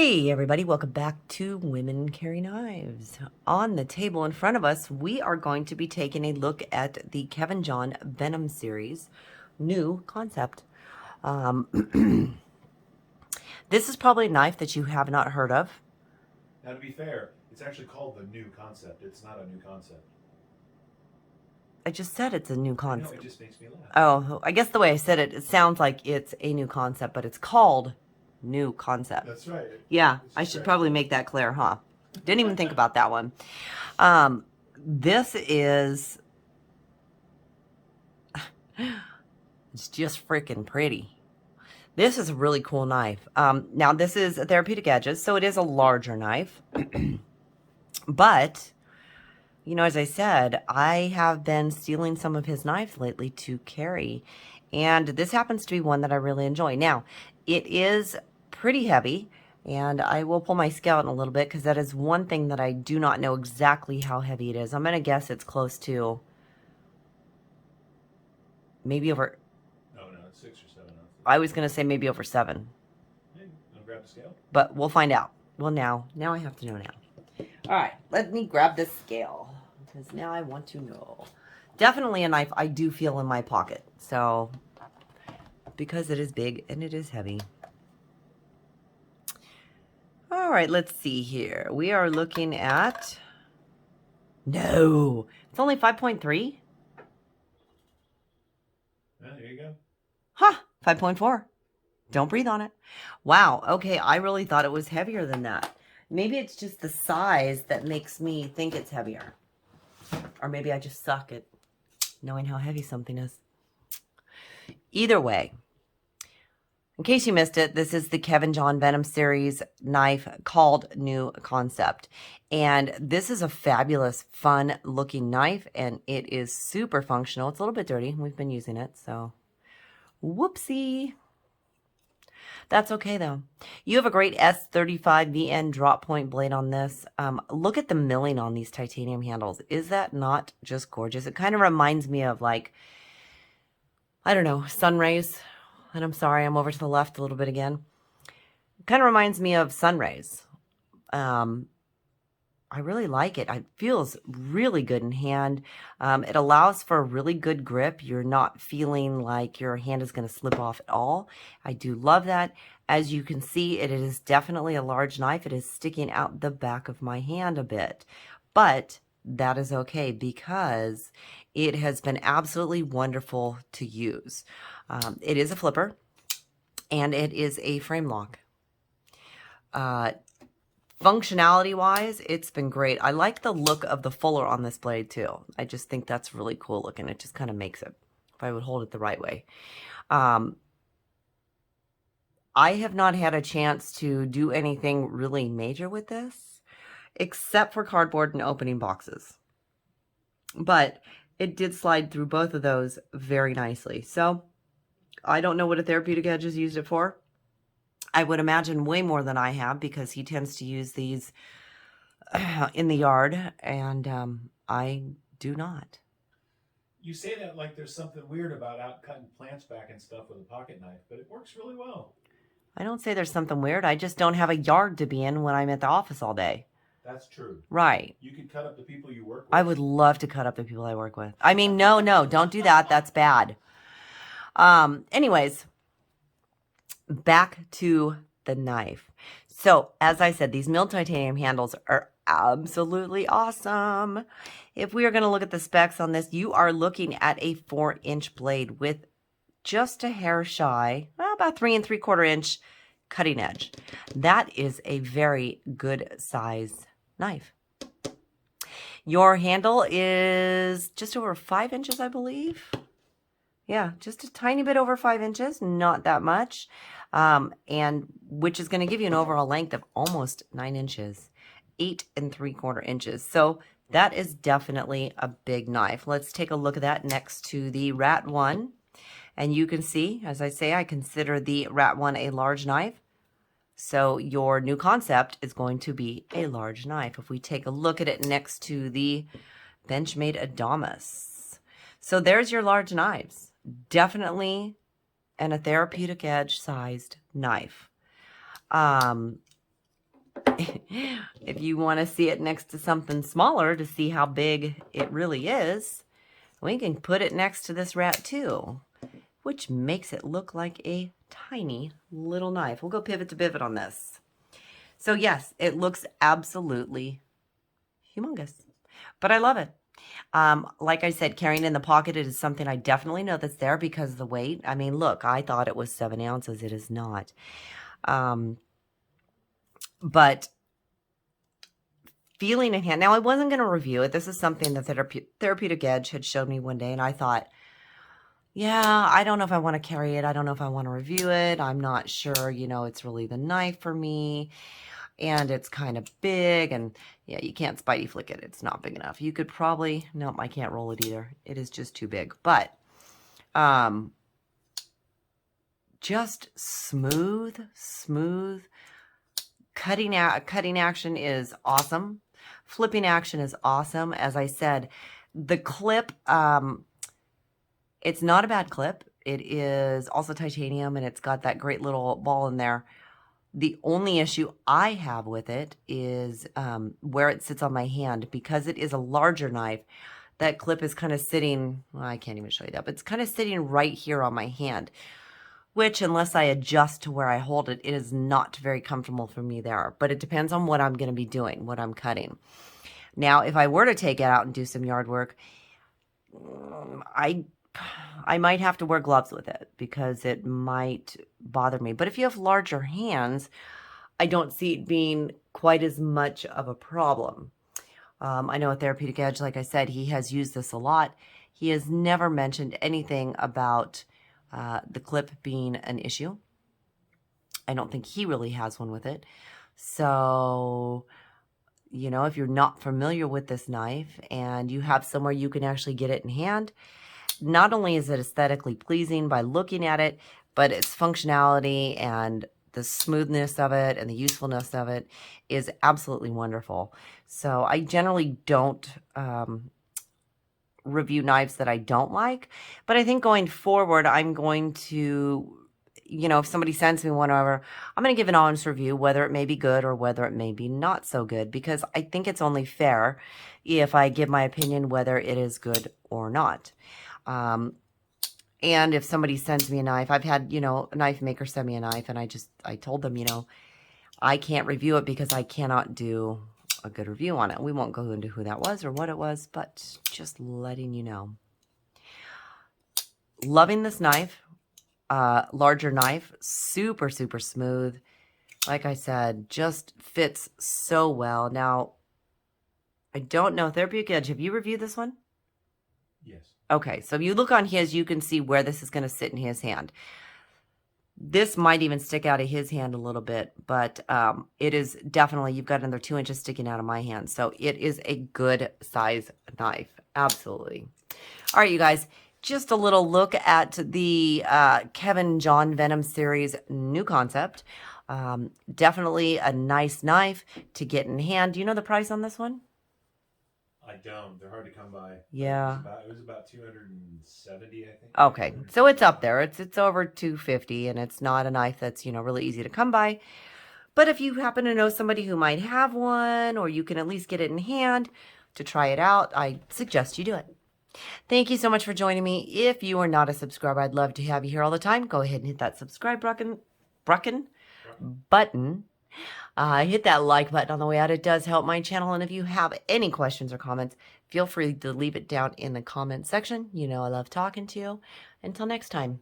Hey everybody, welcome back to Women Carry Knives. On the table in front of us, we are going to be taking a look at the Kevin John Venom series, new concept. This is probably a knife that you have not heard of. Now, to be fair, it's actually called the new concept. It's not a new concept. I just said it's a new I know, it concept. just makes me laugh. Oh, I guess the way I said it, it sounds like it's a new concept, but it's called new concept. That's right. Yeah, I should probably make that clear, huh? Didn't even think about that one. This is, it's just freaking pretty. This is a really cool knife. Now this is a therapeutic edges, so it is a larger knife. But, you know, as I said, I have been stealing some of his knives lately to carry. And this happens to be one that I really enjoy. Now, it is pretty heavy. And I will pull my scale out in a little bit because that is one thing that I do not know exactly how heavy it is. I'm going to guess it's close to maybe over... No, it's 6 or 7 ounces. I was going to say maybe over 7. Hey, want to grab the scale? But we'll find out. Well, now I have to know now. All right, let me grab this scale because now I want to know. Definitely a knife I do feel in my pocket. So, because it is big and it is heavy. All right, let's see here. We are looking at... No, it's only 5.3. Yeah, there you go. Huh, 5.4. Don't breathe on it. Wow, okay, I really thought it was heavier than that. Maybe it's just the size that makes me think it's heavier. Or maybe I just suck at knowing how heavy something is. Either way, in case you missed it, this is the Kevin John Venom series knife called New Concept. And this is a fabulous, fun-looking knife, and it is super functional. It's a little bit dirty. We've been using it, so whoopsie. That's okay, though. You have a great S35 VN drop point blade on this. Look at the milling on these titanium handles. Is that not just gorgeous? It kind of reminds me of, like, I don't know, sun rays. And I'm sorry, I'm over to the left a little bit again. It kind of reminds me of sun rays. I really like it. It feels really good in hand. It allows for a really good grip. You're not feeling like your hand is going to slip off at all. I do love that. As you can see, it is definitely a large knife. It is sticking out the back of my hand a bit. But that is okay because it has been absolutely wonderful to use. It is a flipper and it is a frame lock. Functionality wise, it's been great. I like the look of the fuller on this blade too. I just think that's really cool looking. It just kind of makes it, if I would hold it the right way. I have not had a chance to do anything really major with this, except for cardboard and opening boxes. But it did slide through both of those very nicely. So I don't know what a therapeutic edge has used it for. I would imagine way more than I have because he tends to use these in the yard, and I do not. You say that like there's something weird about out cutting plants back and stuff with a pocket knife, but it works really well. I don't say there's something weird. I just don't have a yard to be in when I'm at the office all day. That's true. Right. You could cut up the people you work with. I would love to cut up the people I work with. I mean, no, don't do that. That's bad. Anyways, back to the knife. So, as I said, these milled titanium handles are absolutely awesome. If we are going to look at the specs on this, you are looking at a 4-inch blade with just a hair shy, well, about 3 3/4 inch cutting edge. That is a very good size knife. Your handle is just over 5 inches, I believe. Yeah, just a tiny bit over 5 inches, not that much, and which is going to give you an overall length of almost 9 inches, 8 3/4 inches. So that is definitely a big knife. Let's take a look at that next to the Rat 1. And you can see, as I say, I consider the Rat 1 a large knife. So your new concept is going to be a large knife. If we take a look at it next to the Benchmade Adamas. So there's your large knives. Definitely and a therapeutic edge sized knife. if you want to see it next to something smaller to see how big it really is, we can put it next to this rat too, which makes it look like a tiny little knife. We'll go pivot to pivot on this. So yes, it looks absolutely humongous, but I love it. Like I said, carrying in the pocket, it is something I definitely know that's there because of the weight. I mean, look, I thought it was 7 ounces. It is not. But feeling in hand. Now, I wasn't going to review it. This is something that Therapeutic Edge had showed me one day, and I thought, yeah, I don't know if I want to carry it. I don't know if I want to review it. I'm not sure, it's really the knife for me. And it's kind of big, and yeah, you can't Spidey flick it. It's not big enough. You could probably, nope, I can't roll it either. It is just too big. But just smooth. Cutting action is awesome. Flipping action is awesome. As I said, the clip, it's not a bad clip. It is also titanium, and it's got that great little ball in there. The only issue I have with it is where it sits on my hand. Because it is a larger knife, that clip is kind of sitting, well, I can't even show you that, but it's kind of sitting right here on my hand, which unless I adjust to where I hold it, it is not very comfortable for me there. But it depends on what I'm going to be doing, what I'm cutting. Now, if I were to take it out and do some yard work, I might have to wear gloves with it because it might bother me. But if you have larger hands, I don't see it being quite as much of a problem. I know at Therapeutic Edge, like I said, he has used this a lot. He has never mentioned anything about the clip being an issue. I don't think he really has one with it. So, if you're not familiar with this knife and you have somewhere you can actually get it in hand, not only is it aesthetically pleasing by looking at it, but its functionality and the smoothness of it and the usefulness of it is absolutely wonderful. So I generally don't review knives that I don't like, but I think going forward, I'm going to, if somebody sends me one over, I'm going to give an honest review, whether it may be good or whether it may be not so good, because I think it's only fair if I give my opinion whether it is good or not. And if somebody sends me a knife, I've had, a knife maker send me a knife, and I told them, I can't review it because I cannot do a good review on it. We won't go into who that was or what it was, but just letting you know. Loving this knife, larger knife, super smooth. Like I said, just fits so well. Now, I don't know, Therapeutic Edge, have you reviewed this one? Yes. Okay, so if you look on his, you can see where this is going to sit in his hand. This might even stick out of his hand a little bit, but it is definitely, you've got another 2 inches sticking out of my hand. So it is a good size knife. Absolutely. All right, you guys, just a little look at the Kevin John Venom series new concept. Definitely a nice knife to get in hand. Do you know the price on this one? I don't. They're hard to come by. Yeah. It was about 270, I think. Okay, so it's up there. It's over 250, and it's not a knife that's, really easy to come by. But if you happen to know somebody who might have one, or you can at least get it in hand to try it out, I suggest you do it. Thank you so much for joining me. If you are not a subscriber, I'd love to have you here all the time. Go ahead and hit that subscribe button. Hit that like button on the way out. It does help my channel. And if you have any questions or comments, feel free to leave it down in the comment section. I love talking to you. Until next time.